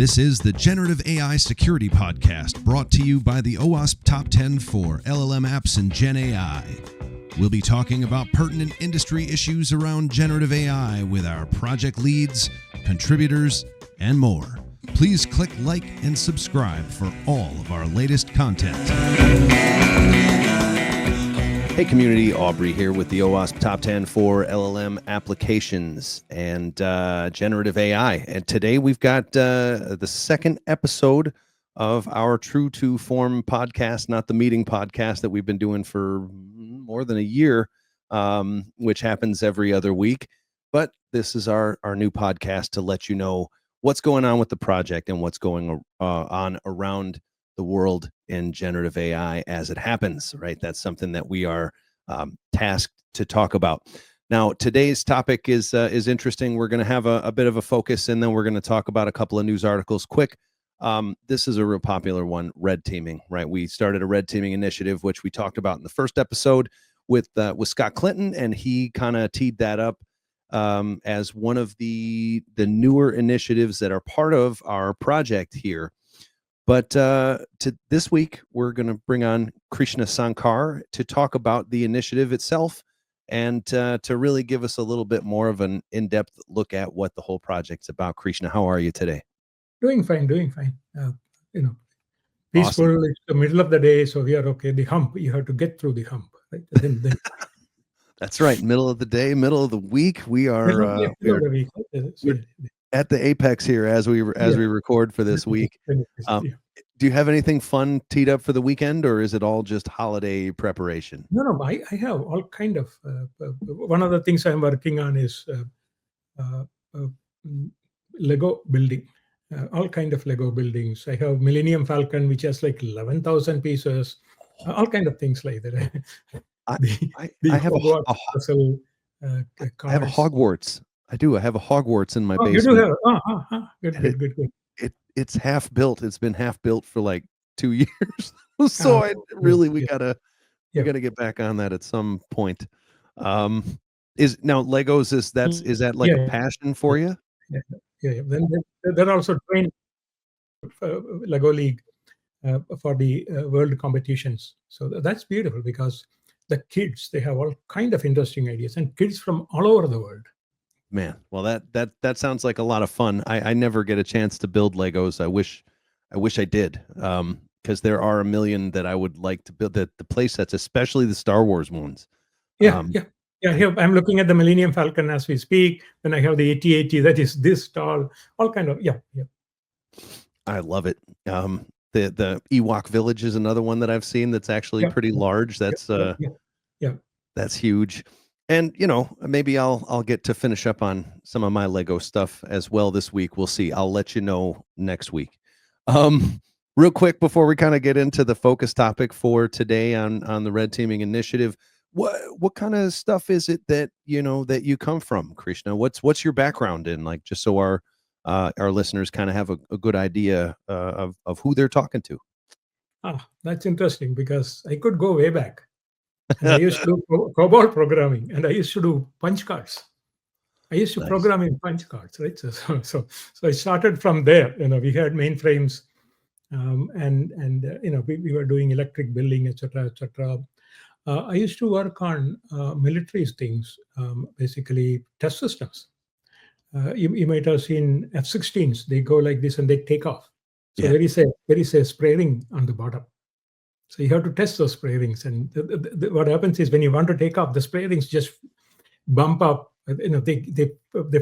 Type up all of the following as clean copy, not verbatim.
This is the Generative AI Security Podcast, brought to you by the OWASP Top 10 for LLM apps and GenAI. We'll be talking about pertinent industry issues around generative AI with our project leads, contributors, and more. Please click like and subscribe for all of our latest content. Hey community, Aubrey here with the OWASP Top 10 for LLM applications and generative AI. And today we've got the second episode of our True to Form podcast, not the meeting podcast that we've been doing for more than a year, which happens every other week. But this is our new podcast to let you know what's going on with the project and what's going on around the world in generative AI as it happens, right? That's something that we are tasked to talk about. Now, today's topic is interesting. We're going to have a bit of a focus, and then we're going to talk about a couple of news articles quick. This is a real popular one, red teaming, right? We started a red teaming initiative, which we talked about in the first episode with Scott Clinton, and he kind of teed that up as one of the newer initiatives that are part of our project here. But to this week, we're going to bring on Krishna Sankar to talk about the initiative itself and to really give us a little bit more of an in-depth look at what the whole project's about. Krishna, how are you today? Doing fine. Peaceful. Awesome. It's the middle of the day, so we are okay. The hump, you have to get through the hump, right? Then That's right. Middle of the day, middle of the week. We are at the apex here as we record for this week. Do you have anything fun teed up for the weekend, or is it all just holiday preparation? No. I have all kind of. One of the things I'm working on is Lego building. All kind of Lego buildings. I have Millennium Falcon, which has like 11,000 pieces. All kind of things like that. I have a Hogwarts. I do. I have a Hogwarts in my basement. You do have. Good. It's half built. It's been half built for like 2 years. So we gotta get back on that at some point. Is that like a passion for you? Yeah. Then they're also trained Lego League for the world competitions. So that's beautiful because the kids, they have all kind of interesting ideas, and kids from all over the world. Man, well, that sounds like a lot of fun. I never get a chance to build Legos. I wish I did, because there are a million that I would like to build. The play sets, especially the Star Wars ones. Yeah. Here I'm looking at the Millennium Falcon as we speak. Then I have the AT-AT that is this tall. All kind of yeah. I love it. The Ewok Village is another one that I've seen that's actually pretty large. That's that's huge. And maybe I'll get to finish up on some of my Lego stuff as well this week. We'll see. I'll let you know next week. Real quick before we kind of get into the focus topic for today on the red teaming initiative, what kind of stuff is it that that you come from, Krishna? What's your background in, like, just so our listeners kind of have a good idea of who they're talking to? That's interesting because I could go way back. And I used to do COBOL programming, and I used to do punch cards. I used to program in punch cards, right? So I started from there. We had mainframes, and we were doing electric building, etc. I used to work on military things, basically test systems. You might have seen F-16s. They go like this and they take off. So there is a spray ring on the bottom. So you have to test those spray rings, and what happens is when you want to take off, the spray rings just bump up. They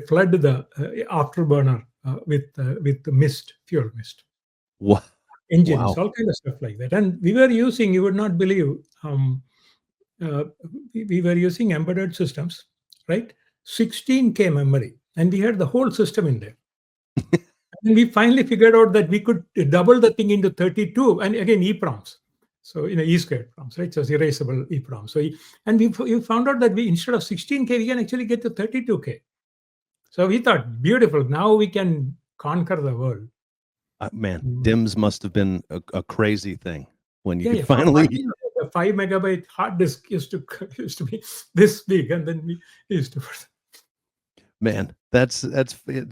flood the afterburner with the mist, fuel mist. What? Engines, all kind of stuff like that. And we were using, you would not believe, we were using embedded systems, right? 16K memory, and we had the whole system in there. And we finally figured out that we could double the thing into 32, and again EPROMs. So E-squared proms, right? So it's erasable EPROM. So we found out that instead of 16K, we can actually get to 32K. So we thought, beautiful. Now we can conquer the world. Man, DIMMs must have been a crazy thing when you could finally. The 5 megabyte hard disk used to be this big, and then we used to. Man, it's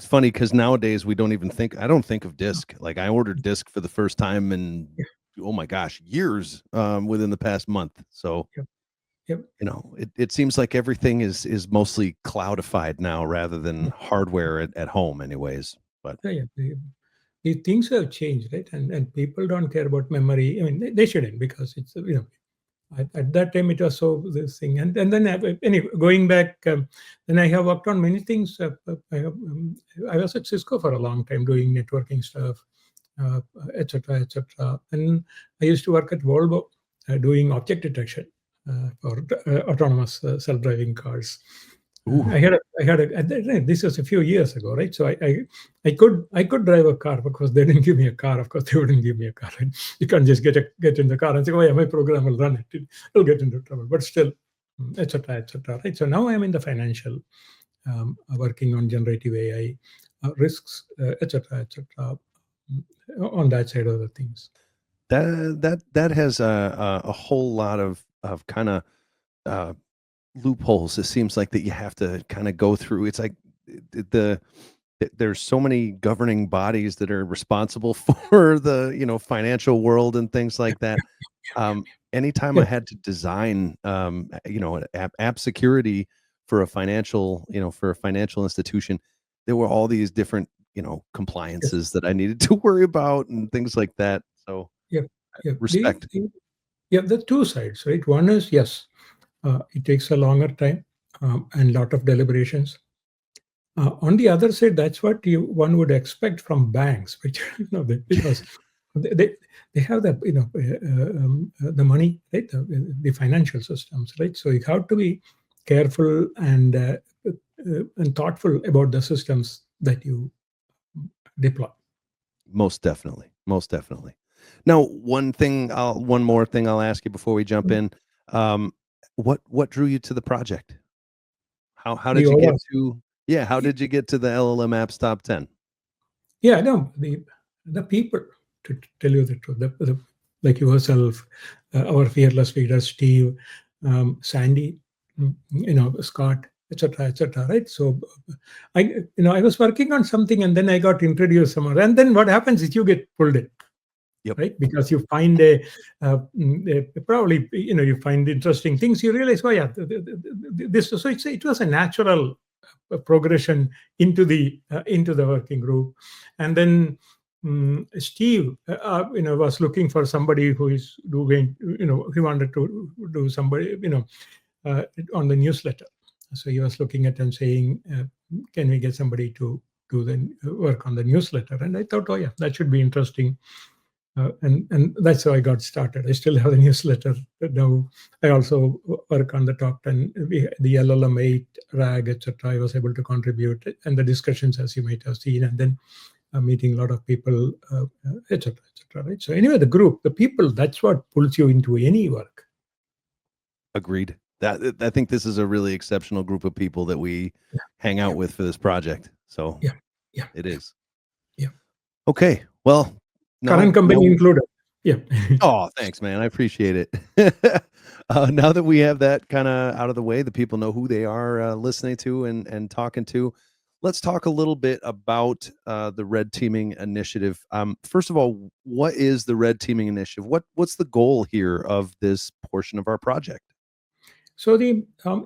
funny because nowadays we don't even think I don't think of disk. Like I ordered disk for the first time in, Yeah, oh my gosh, years within the past month. So, yeah, yeah, it seems like everything is mostly cloudified now rather than yeah, hardware at home anyways. But yeah. The things have changed, right? And people don't care about memory. I mean, they shouldn't, because it's, at that time it was so this thing. And then anyway, going back, then I have worked on many things. I was at Cisco for a long time doing networking stuff, etc., etc. And I used to work at Volvo doing object detection for autonomous self-driving cars. ooh, This was a few years ago, right? So I could drive a car, because they didn't give me a car. Of course, they wouldn't give me a car. Right? You can't just get in the car and say, "Oh yeah, my program will run it." It'll get into trouble. But still, etc., etc. Right? So now I'm in the financial, working on generative AI, risks, etc., etc. On that side of the things. that has a whole lot of kind of uh, loopholes. It seems like that you have to kind of go through. It's like there's so many governing bodies that are responsible for the financial world and things like that. Anytime I Yeah, had to design an app security for a financial institution, there were all these different yes, compliances that I needed to worry about and things like that. So yeah, yeah. respect. Yeah, the two sides, right? One is, yes, it takes a longer time, and lot of deliberations. On the other side, that's what one would expect from banks, which because they, they have the money, right? The financial systems, right? So you have to be careful and thoughtful about the systems that you deploy. Most definitely. Most definitely. Now, one more thing I'll ask you before we jump in. Um, what drew you to the project? How The did you get OWASP. to yeah, how did you get to the LLM apps top 10? Yeah, no, the people, to tell you the truth, like yourself, our fearless leader Steve, Sandy, Scott, etc., etc. Right. So, I was working on something, and then I got introduced somewhere, and then what happens is you get pulled in, Yep. right? Because you find probably you find interesting things. You realize, oh yeah, this. So it was a natural progression into the working group. And then Steve was looking for somebody who is doing, he wanted to do somebody, uh, on the newsletter. So he was looking at and saying, can we get somebody to do the work on the newsletter? And I thought, oh yeah, that should be interesting. And that's how I got started. I still have the newsletter now. I also work on the top 10, the LLM 8, RAG, etc. I was able to contribute, and the discussions, as you might have seen, and then meeting a lot of people, etc., etc. Right. So anyway, the group, the people, that's what pulls you into any work. Agreed. That I think this is a really exceptional group of people that we Yeah, hang yeah, out with for this project. So yeah, yeah, it yeah, is. yeah. Okay. Well, Current now company included. Yeah. oh, thanks, man. I appreciate it. Now that we have that kind of out of the way, the people know who they are listening to and talking to. Let's talk a little bit about the red teaming initiative. First of all, what is the red teaming initiative? What's the goal here of this portion of our project? So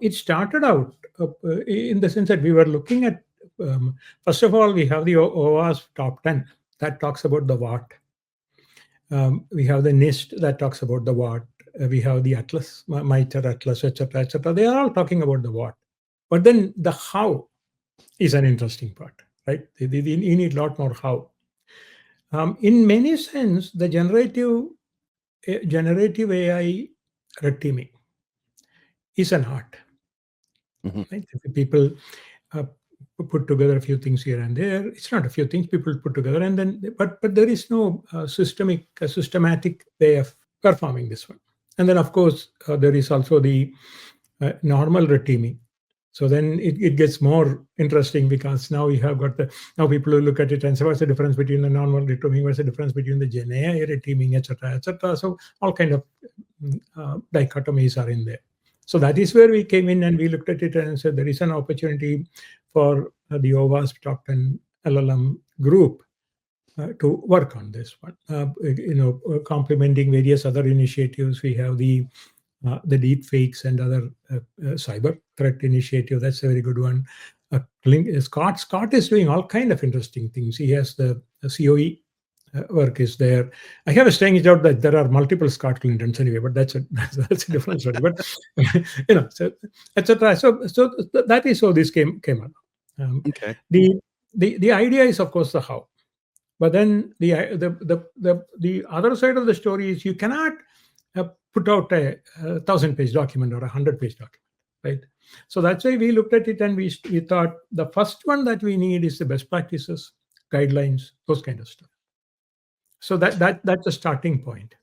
it started out in the sense that we were looking at, first of all, we have the OWASP top 10 that talks about the what. We have the NIST that talks about the what. We have the Atlas, MITRE Atlas, etc., etc. They are all talking about the what. But then the how is an interesting part, right? You need a lot more how. In many sense, the generative AI red teaming is an art, Hmm. right? If people uh, put together a few things here and there. It's not a few things people put together, and then but there is no systematic way of performing this one. And then of course there is also the normal red teaming. So then it gets more interesting, because now you have got now people will look at it and say, what's the difference between the normal red teaming, what's the difference between the GenAI red teaming, etc., etc. So all kind of dichotomies are in there. So that is where we came in, and we looked at it and said there is an opportunity for the OWASP Top 10 LLM group to work on this one. Complementing various other initiatives, we have the deep fakes and other cyber threat initiative. That's a very good one. Scott is doing all kind of interesting things. He has the COE work is there. I have a strange doubt that there are multiple Scott Clintons anyway, but that's a different story. But so etc. So that is how this came up. Okay. The idea is, of course, the how. But then the other side of the story is you cannot put out a 1,000-page document or a 100-page document, right? So that's why we looked at it and we thought the first one that we need is the best practices, guidelines, those kind of stuff. So that's a starting point.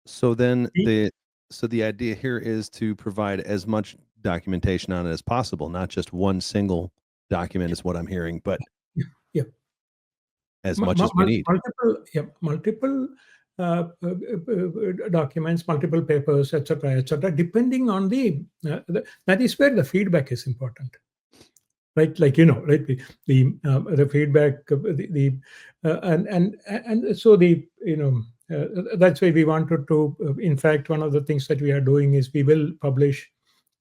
So then the idea here is to provide as much documentation on it as possible, not just one single document is what I'm hearing, but yeah. as much as we need. Multiple documents, multiple papers, etc., depending on that is where the feedback is important, right? Like right, the feedback, and so that's why we wanted to. In fact, one of the things that we are doing is we will publish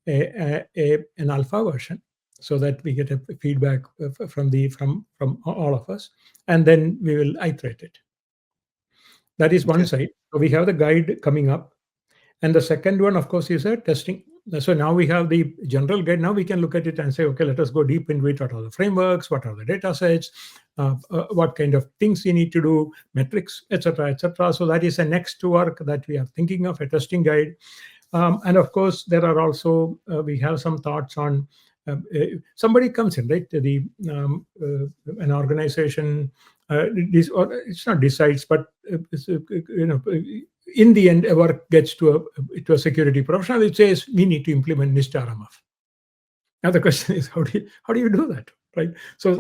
an alpha version, so that we get a feedback from all of us, and then we will iterate it. That is one side. So we have the guide coming up, and the second one, of course, is a testing. So now we have the general guide. Now we can look at it and say, okay, let us go deep into it. What are the frameworks? What are the data sets? What kind of things you need to do, metrics, etc., So that is the next work that we are thinking of, a testing guide. And of course, there are also, we have some thoughts on, somebody comes in, right? An organization, it's not decides, but in the end, a work gets to a security professional. It says we need to implement NIST RMF. Now the question is, how do you do that, right? So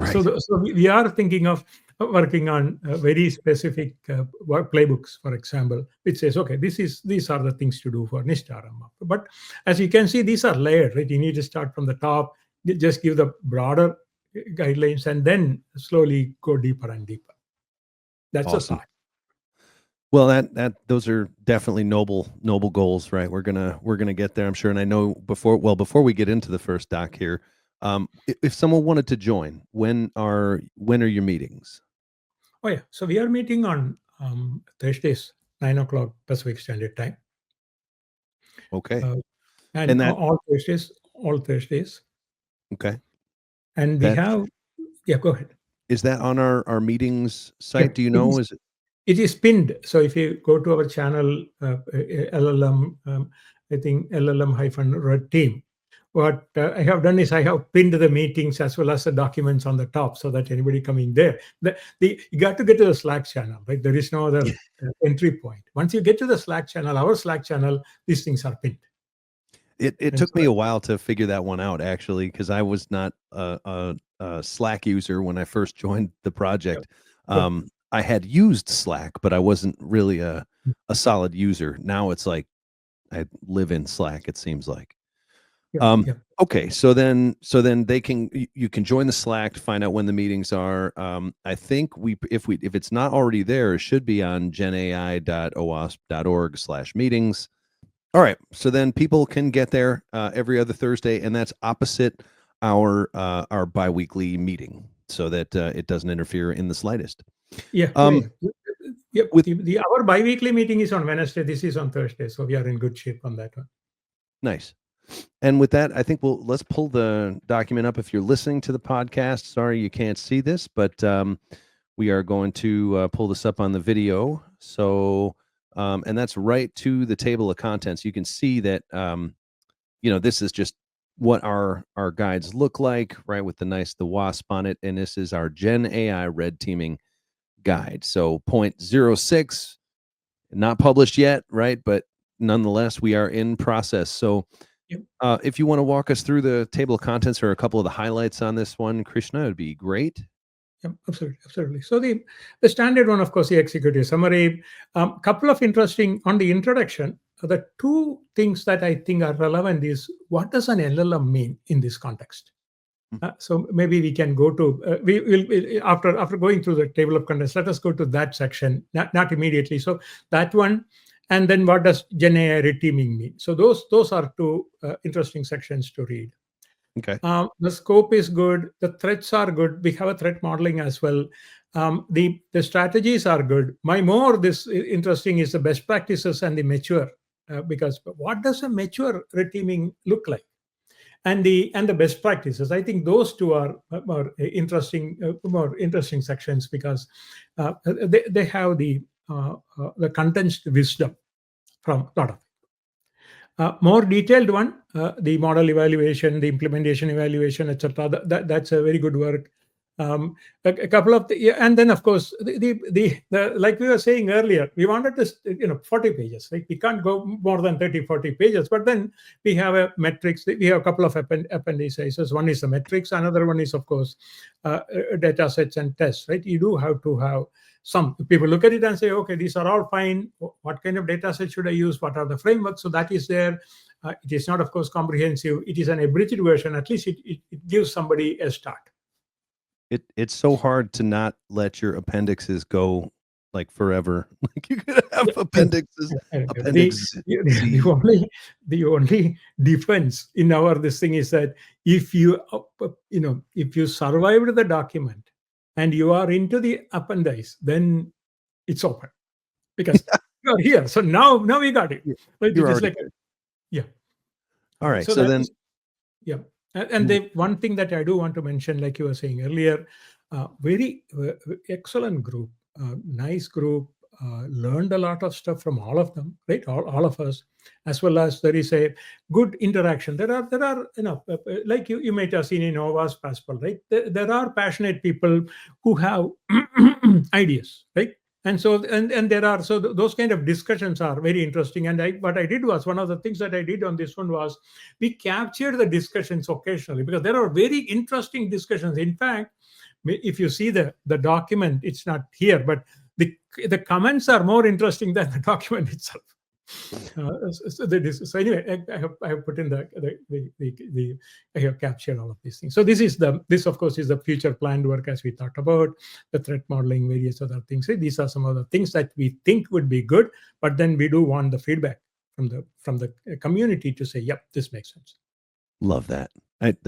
we are thinking of working on very specific work playbooks, for example, which says, okay, these are the things to do for NIST RMF. But as you can see, these are layered, right? You need to start from the top, just give the broader guidelines, and then slowly go deeper and deeper. That's awesome. a thought. Well, those are definitely noble goals, right? We're gonna get there, I'm sure. And I know before we get into the first doc here, if someone wanted to join, when are your meetings? Oh yeah, so we are meeting on Thursdays, 9:00 Pacific Standard Time. Okay, and all Thursdays. Okay, and we have. Yeah, go ahead. Is that on our meetings site? Do you know? It is pinned. So if you go to our channel, LLM, I think LLM-Red Team, what I have done is I have pinned the meetings as well as the documents on the top, so that anybody coming there, you got to get to the Slack channel, right? There is no other entry point. Once you get to the Slack channel, our Slack channel, these things are pinned. It took me a while to figure that one out, actually, because I was not a Slack user when I first joined the project. I had used Slack, but I wasn't really a solid user. Now it's like I live in Slack, it seems like. Okay, so then you can join the Slack to find out when the meetings are. I think if it's not already there, it should be on genai.owasp.org/meetings. All right, so then people can get there every other Thursday, and that's opposite our biweekly meeting, so that it doesn't interfere in the slightest. Our biweekly meeting is on Wednesday. This is on Thursday, so we are in good shape on that one. Nice. And with that, I think let's pull the document up. If you're listening to the podcast, sorry you can't see this, but we are going to pull this up on the video. So, and that's right to the table of contents. You can see that, this is just what our guides look like, right? With the WASP on it. And this is our GenAI red teaming guide. So 0.06, not published yet, right? But nonetheless, we are in process. So if you want to walk us through the table of contents or a couple of the highlights on this one, Krishna, it would be great. Yeah, absolutely. So the standard one, of course, the executive summary. Couple of interesting on the introduction. The two things that I think are relevant is, what does an LLM mean in this context? So maybe we can go to we will after going through the table of contents. Let us go to that section, not immediately. So that one, and then what does GenAI reteaming mean? So those are two interesting sections to read. Okay. The scope is good. The threats are good. We have a threat modeling as well. The strategies are good. This interesting is the best practices and the mature, because what does a mature reteaming look like? And the best practices. I think those two are more interesting sections, because they have the condensed wisdom from a lot of more detailed one, the model evaluation, the implementation evaluation, etc. That's a very good work. A couple of and then of course the like we were saying earlier, we wanted this 40 pages, right? We can't go more than 30-40 pages, but then we have a metrics. We have a couple of appendices. One is the metrics, another one is of course data sets and tests, right? You do have to have some people look at it and say, okay, these are all fine. What kind of data set should I use? What are the frameworks? So that is there. It is not, of course, comprehensive. It is an abridged version. At least it gives somebody a start. It's so hard to not let your appendixes go like forever. Like you could have appendixes. Appendix The only difference in our this thing is that if you survived the document and you are into the appendix, then it's open because you are here. So now we got it. Right? You're It is already like yeah. all right. So So then yeah. And the one thing that I do want to mention, like you were saying earlier, very excellent group, nice group, learned a lot of stuff from all of them, right? All of us, as well as there is a good interaction. There are like you might have seen in OWASP as well, right? There are passionate people who have ideas, right? And so and there are those kind of discussions are very interesting. And what I did was, one of the things that I did on this one was we captured the discussions occasionally, because there are very interesting discussions. In fact, if you see the document, it's not here, but the comments are more interesting than the document itself. So anyway, I have put in I have captured all of these things. So this of course is the future planned work, as we talked about, the threat modeling, various other things. These are some of the things that we think would be good, but then we do want the feedback from the community to say, yep, this makes sense. love that. That's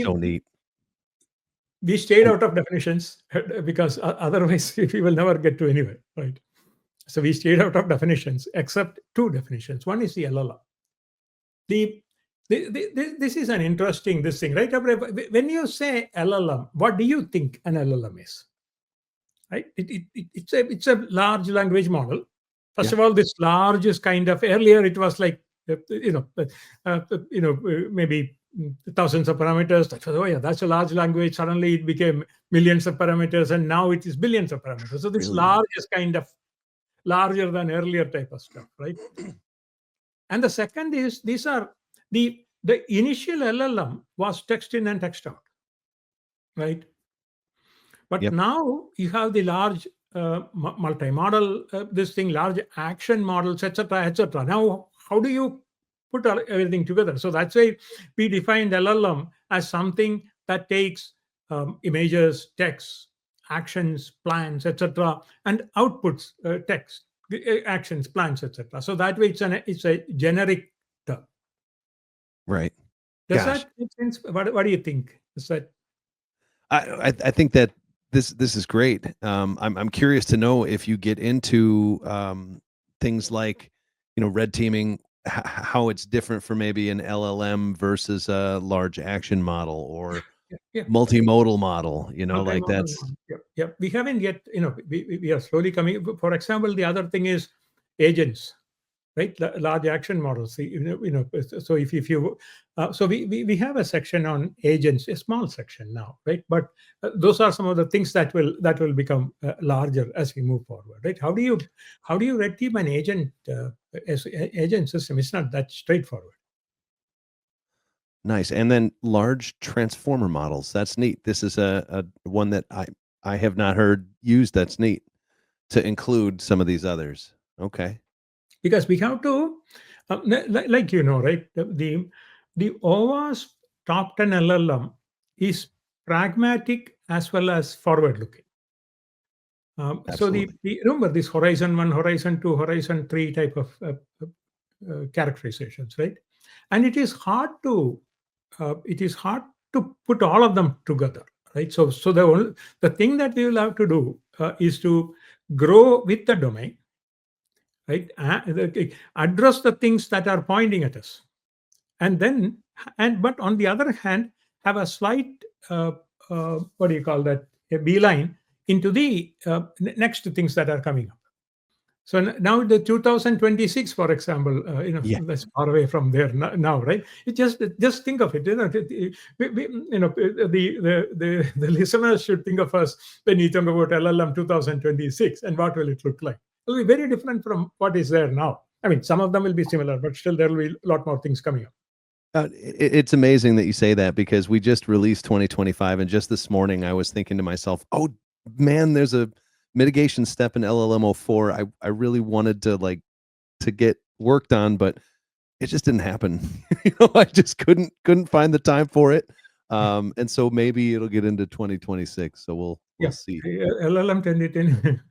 so neat. We stayed out of definitions because otherwise we will never get to anywhere, right? So we stayed out of definitions, except two definitions. One is the LLM. This is an interesting thing, right? When you say LLM, what do you think an LLM is? Right? It's a large language model. First of all, this large is kind of, earlier it was like maybe thousands of parameters. That's a large language. Suddenly it became millions of parameters, and now it is billions of parameters. So this large is kind of larger than earlier type of stuff, right? And the second is, these are the initial LLM was text in and text out, right? But now you have the large multi-model, large action models, etc., etc. Now, how do you put everything together? So that's why we defined LLM as something that takes images, text, actions, plans, etc., and outputs text, actions, plans, etc. So that way it's a generic term. Right. Does that make sense? What do you think? Is that? I think that this is great. I'm curious to know if you get into things like red teaming, how it's different from maybe an LLM versus a large action model or multimodal model. Like that's. Yep. We haven't yet. We are slowly coming. For example, the other thing is agents. Right, large action models. So if you so we have a section on agents, a small section now, right? But those are some of the things that will become larger as we move forward, right? How do you red team an agent agent system? It's not that straightforward. Nice. And then large transformer models. That's neat. This is a one that I have not heard used. That's neat to include some of these others. Okay. Because we have to, right? The OWASP top 10 LLM is pragmatic as well as forward looking. So Absolutely. remember this horizon 1, horizon 2, horizon 3 type of characterizations, right? And it is hard to put all of them together, right? So the thing that we will have to do is to grow with the domain, right? Address the things that are pointing at us, and then but on the other hand, have a slight what do you call that, a beeline into the next things that are coming up. So now the 2026, for example, Yeah. that's far away from there now, right? It just think of it. The listeners should think of us when you talk about LLM 2026, and what will it look like? It will be very different from what is there now. I mean, some of them will be similar, but still there will be a lot more things coming up. It's amazing that you say that, because we just released 2025, and just this morning I was thinking to myself, "Oh man, there's a mitigation step in LLM-04 I really wanted to get worked on, but it just didn't happen." I just couldn't find the time for it. And so maybe it'll get into 2026. So we'll Yeah, see. LLM 2010.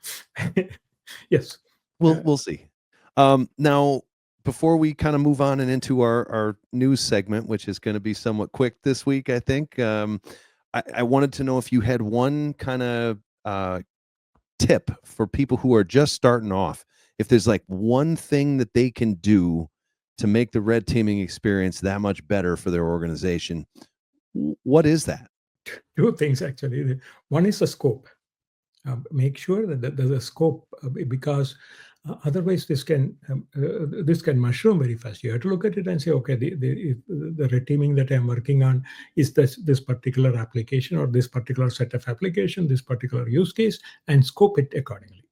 Yes. We'll see. Now, before we kind of move on and into our news segment, which is going to be somewhat quick this week, I think, I wanted to know if you had one kind of tip for people who are just starting off. If there's like one thing that they can do to make the red teaming experience that much better for their organization, what is that? Two things actually. One is the scope. Make sure that there's a scope, because otherwise this can mushroom very fast. You have to look at it and say, okay, the red teaming that I'm working on is this particular application or this particular set of application, this particular use case, and scope it accordingly.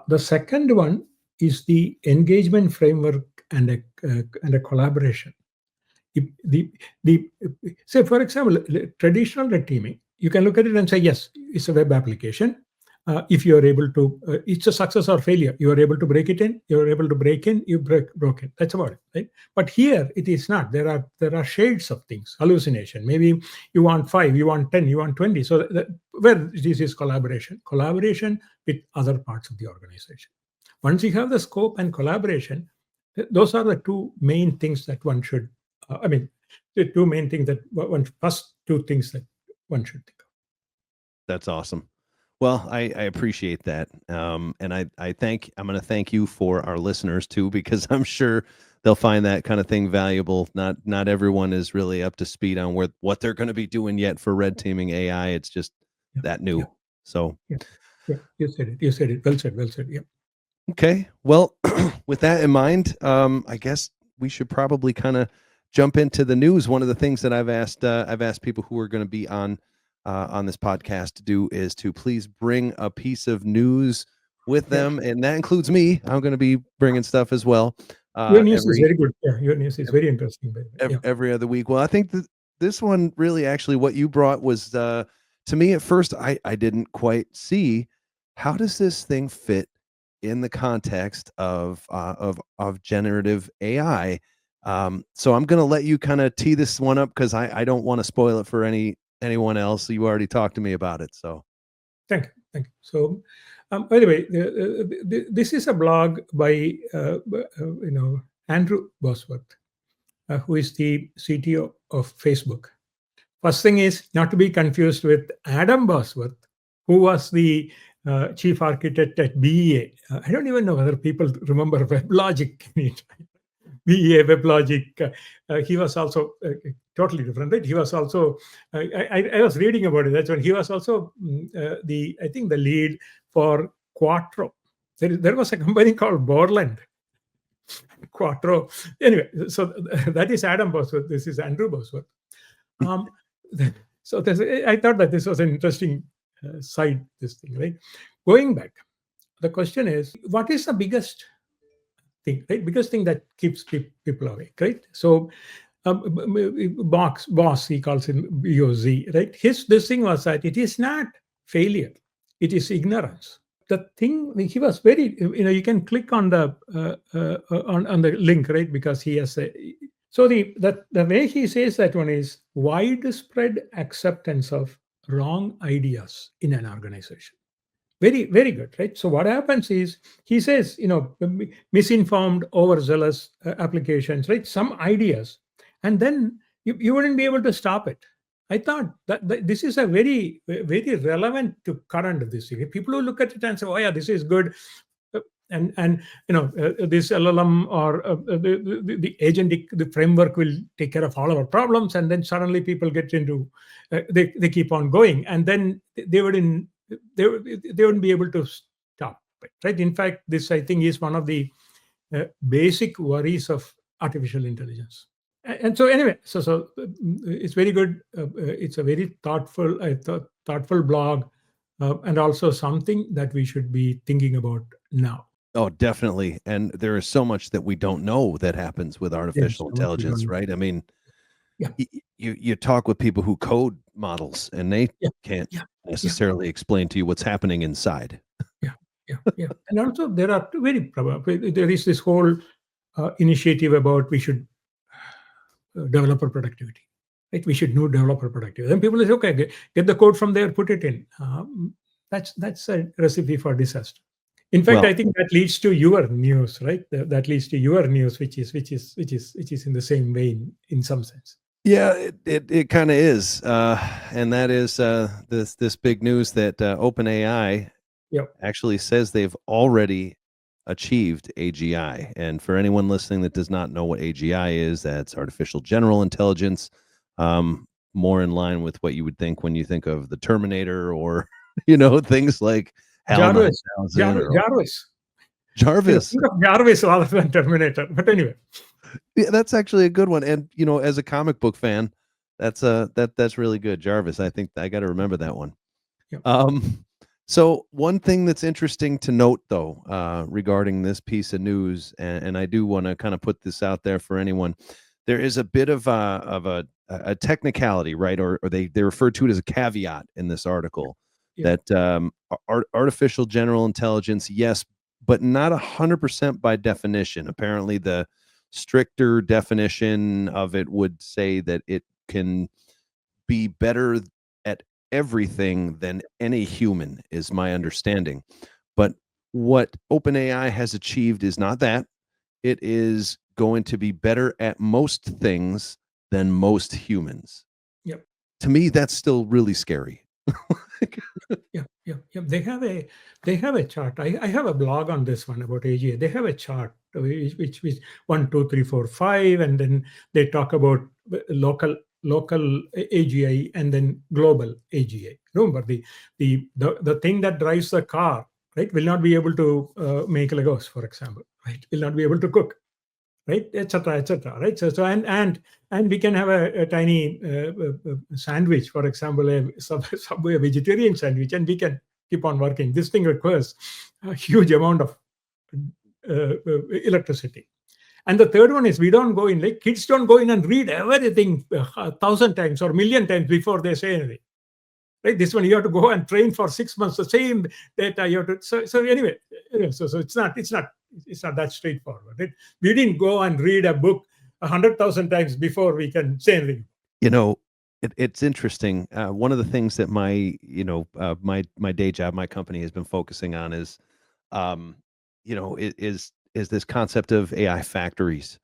The second one is the engagement framework and a collaboration. Say, for example, traditional red teaming, you can look at it and say, yes, it's a web application. If you are able to, it's a success or failure. You are able to break it in. You are able to break in. You broke it. That's about it, right? But here it is not. There are shades of things. Hallucination. Maybe you want 5, you want 10, you want 20. So where this is collaboration with other parts of the organization. Once you have the scope and collaboration, those are the two main things that one should. The two main things that first two things that one should think of. That's awesome. Well, I appreciate that. And I'm going to thank you for our listeners too, because I'm sure they'll find that kind of thing valuable. Not everyone is really up to speed on what they're going to be doing yet for red teaming AI. It's just that new. Yeah. So yeah, you said it. Well said. Yeah. Okay. Well, with that in mind, I guess we should probably kind of jump into the news. One of the things that I've asked people who are going to be on this podcast to do is to please bring a piece of news with them, and that includes me. I'm going to be bringing stuff as well. Your news is very good. Yeah, your news is very interesting. By the way. Yeah. Every other week. Well, I think that this one really, actually, what you brought was to me at first. I didn't quite see, how does this thing fit in the context of generative AI. So I'm going to let you kind of tee this one up, because I don't want to spoil it for anyone else. You already talked to me about it. So thank you. So, by the way, this is a blog by Andrew Bosworth, who is the CTO of Facebook. First thing is not to be confused with Adam Bosworth, who was the chief architect at BEA. I don't even know whether people remember WebLogic. BEA, WebLogic. He was also totally different, right? He was also, I was reading about it. That's when he was also the lead for Quattro. There was a company called Borland. Quattro. Anyway, so that is Adam Bosworth. This is Andrew Bosworth. So I thought that this was an interesting side, this thing, right? Going back, the question is, what is the biggest thing, right? Biggest thing that keeps people awake, right? So boss, he calls him BOZ, right? This thing was that it is not failure, it is ignorance. The thing, he was very, you can click on the on the link, right? Because he has So the way he says that one is widespread acceptance of wrong ideas in an organization. Very, very good, right? So what happens is he says, misinformed, overzealous applications, right? Some ideas, and then you wouldn't be able to stop it. I thought that this is a very, very relevant to current this year. People who look at it and say, "Oh yeah, this is good," uh, and this LLM or the agentic the framework will take care of all our problems, and then suddenly people get into they keep on going, and then they wouldn't they wouldn't be able to stop it, right? In fact, this I think is one of the basic worries of artificial intelligence. And so anyway, it's very good. It's a very thoughtful blog, and also something that we should be thinking about now. Oh, definitely. And there is so much that we don't know that happens with Yes, artificial so much we don't intelligence, know. right? I mean, Yeah, you talk with people who code models and they yeah, can't yeah, yeah, necessarily explain to you what's happening inside. yeah, yeah. And also there are there is this whole initiative about we should developer productivity. Right? We should know developer productivity. Then people say, okay, get the code from there, put it in. That's a recipe for disaster. In fact, Well, I think that leads to your news, right? That leads to your news, which is in the same vein in some sense. yeah, it kind of is. And that is this big news that OpenAI Yep. actually says they've already achieved AGI. And for anyone listening that does not know what AGI is, that's artificial general intelligence, more in line with what you would think when you think of the Terminator or things like HAL Jarvis, 9000 or Jarvis. Jarvis. Think of Jarvis rather than Terminator. But anyway, Yeah, that's actually a good one. And as a comic book fan, that's really good. Jarvis. I think I got to remember that one. yep. Um, so one thing that's interesting to note, though, regarding this piece of news, and I do want to kind of put this out there for anyone, there is a bit of a technicality, right? Or they refer to it as a caveat in this article Yep. that artificial general intelligence, yes, but not 100% by definition. Apparently, the stricter definition of it would say that it can be better at everything than any human, is my understanding. But what OpenAI has achieved is not that. It is going to be better at most things than most humans. Yep. To me, that's still really scary. Yeah. They have a chart. I have a blog on this one about AGI. They have a chart which 1, 2, 3, 4, 5, and then they talk about local AGI and then global AGI. Remember the thing that drives the car, right, will not be able to make Legos, for example, right? Will not be able to cook, right, etc., right? So we can have a tiny sandwich, for example, a Subway vegetarian sandwich, and we can keep on working. This thing requires a huge amount of electricity. And the third one is we don't go in, like kids don't go in and read everything 1,000 times or 1,000,000 times before they say anything. Right, this one you have to go and train for 6 months. The same data you have to. So anyway, so it's not that straightforward. Right? We didn't go and read a book 100,000 times before we can say anything. It's interesting. One of the things that my day job, my company has been focusing on is, is this concept of AI factories,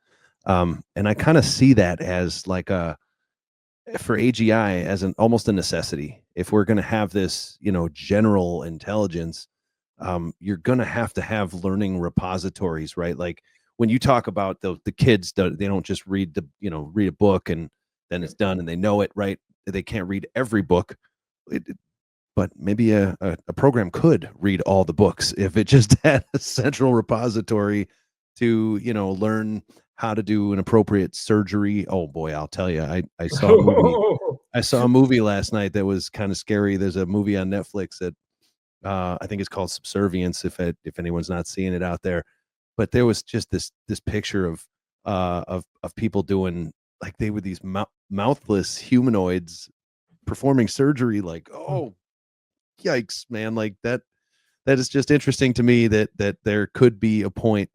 and I kind of see that as like for AGI as an almost a necessity. If we're going to have this, general intelligence, you're going to have learning repositories, right? Like when you talk about the kids, they don't just read read a book and then it's done and they know it, right? They can't read every book, but maybe a program could read all the books if it just had a central repository to learn how to do an appropriate surgery. Oh boy, I'll tell you, I saw a movie. I saw a movie last night that was kind of scary. There's a movie on Netflix that I think it's called Subservience. If anyone's not seeing it out there, but there was just this picture of people doing, like, they were these mouthless humanoids performing surgery. Like, oh yikes, man! Like that is just interesting to me that there could be a point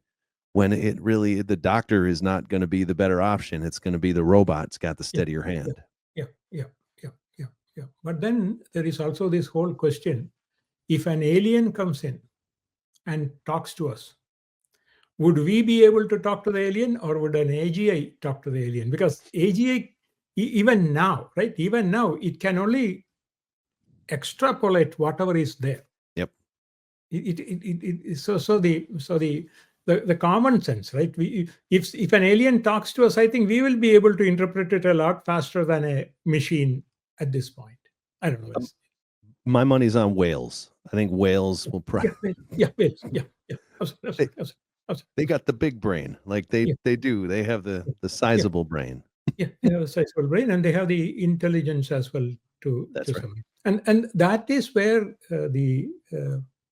when it really, the doctor is not going to be the better option. It's going to be the robot's got the Yeah, steadier yeah, hand. yeah, yeah, yeah, yeah, yeah. But then there is also this whole question: if an alien comes in and talks to us, would we be able to talk to the alien, or would an AGI talk to the alien? Because AGI, even now, right? Even now, it can only extrapolate whatever is there. Yep. So the common sense, right? If an alien talks to us, I think we will be able to interpret it a lot faster than a machine at this point. I don't know. My money's on whales. I think whales will probably. Yeah, absolutely, They got the big brain, like yeah, they do. They have the yeah, sizable brain. yeah. They have a sizable brain, and they have the intelligence as well That's to right. some. And that is where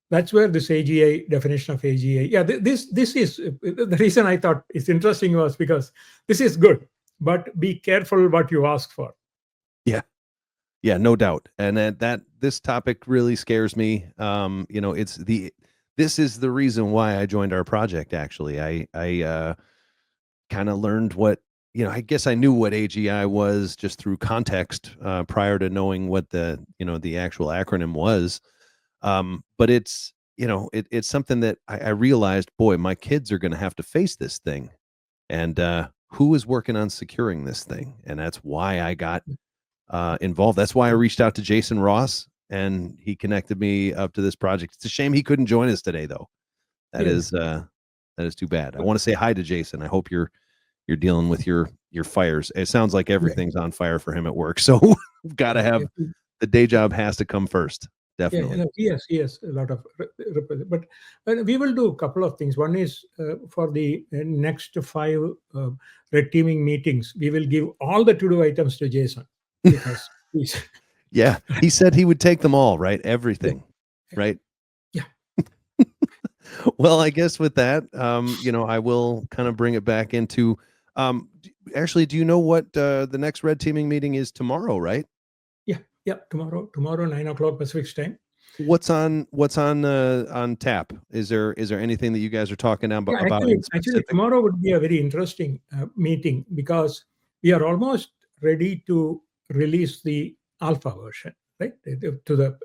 that's where this AGI definition of AGI. Yeah, this is the reason I thought it's interesting was because this is good, but be careful what you ask for. Yeah. Yeah, no doubt. And that this topic really scares me. This is the reason why I joined our project. Actually, I kind of learned what, I guess I knew what AGI was just through context prior to knowing what the actual acronym was. But it's something that I realized, boy, my kids are going to have to face this thing, and who is working on securing this thing, and that's why I got involved. That's why I reached out to Jason Ross, and he connected me up to this project. It's a shame he couldn't join us today, though. That Yeah, is too bad. I want to say hi to Jason. I hope you're dealing with your fires. It sounds like yeah, everything's on fire for him at work. So we've got to yeah, have the day job has to come first. yeah, Definitely. he has a lot of but we will do a couple of things. One is for the next 5 red teaming meetings, we will give all the to-do items to Jason because he's Yeah, he said he would take them all, right? yeah, Everything, right? yeah, Well, I guess with that, I will kind of bring it back into. Actually, do you know what the next red teaming meeting is tomorrow? Right? yeah, yeah. Tomorrow 9 o'clock Pacific time. What's on tap? Is there anything that you guys are talking Yeah, about in actually, specific? tomorrow would be a very interesting meeting because we are almost ready to release the alpha version, right?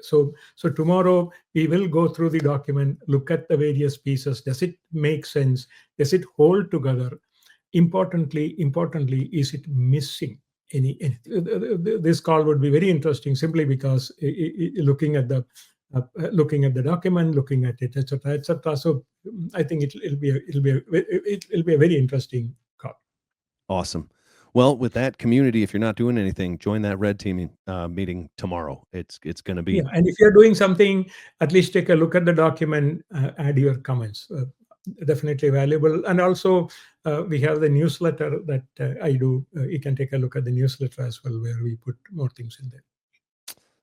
So tomorrow we will go through the document, look at the various pieces. Does it make sense? Does it hold together? Importantly, is it missing anything? This call would be very interesting simply because looking at the document, looking at it, etc., etc. So I think it'll be a very interesting call. Awesome. Well, with that community, if you're not doing anything, join that red teaming meeting tomorrow. It's going to be Yeah, and if you're doing something, at least take a look at the document, add your comments. Definitely valuable. And also, we have the newsletter that I do. You can take a look at the newsletter as well, where we put more things in there.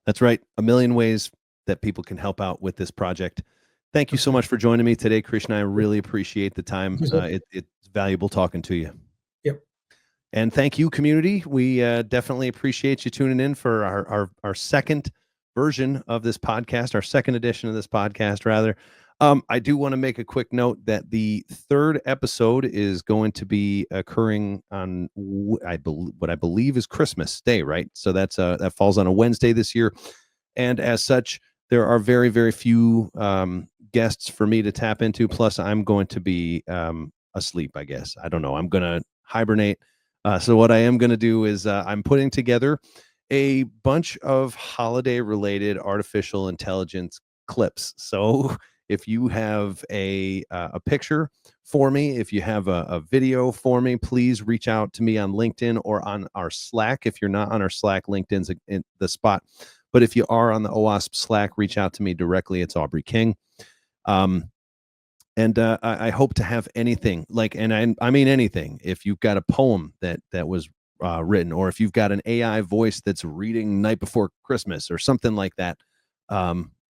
That's right. A million ways that people can help out with this project. Thank you so Absolutely. much for joining me today, Krishna. I really appreciate the time. Thank you, sir. It's valuable talking to you. Yep. And thank you, community. We definitely appreciate you tuning in for our second version of this podcast, our second edition of this podcast, rather. I do want to make a quick note that the third episode is going to be occurring on what I believe is Christmas Day, right? So that falls on a Wednesday this year, and as such, there are very, very few guests for me to tap into. Plus, I'm going to be asleep. I guess I don't know. I'm going to hibernate. So what I am going to do is I'm putting together a bunch of holiday related artificial intelligence clips. So if you have a picture for me, if you have a video for me, please reach out to me on LinkedIn or on our Slack. If you're not on our Slack, LinkedIn's in the spot. But if you are on the OWASP Slack, reach out to me directly. It's Aubrey King. And I hope to have anything like, and I mean anything. If you've got a poem that was written, or if you've got an AI voice that's reading Night Before Christmas or something like that,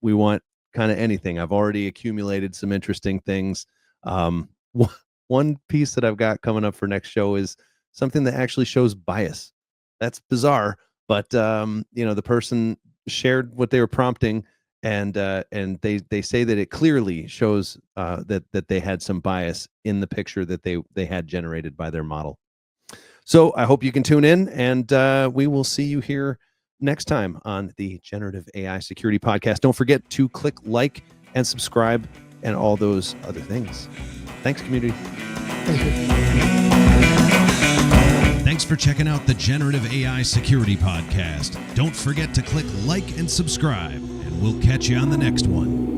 we want kind of anything. I've already accumulated some interesting things. One piece that I've got coming up for next show is something that actually shows bias. That's bizarre, but the person shared what they were prompting, and they say that it clearly shows that they had some bias in the picture that they had generated by their model. So I hope you can tune in, and we will see you here next time on the Generative AI Security Podcast. Don't forget to click like and subscribe and all those other things. Thanks, community. Thank you. Thanks for checking out the Generative AI Security Podcast. Don't forget to click like and subscribe, and we'll catch you on the next one.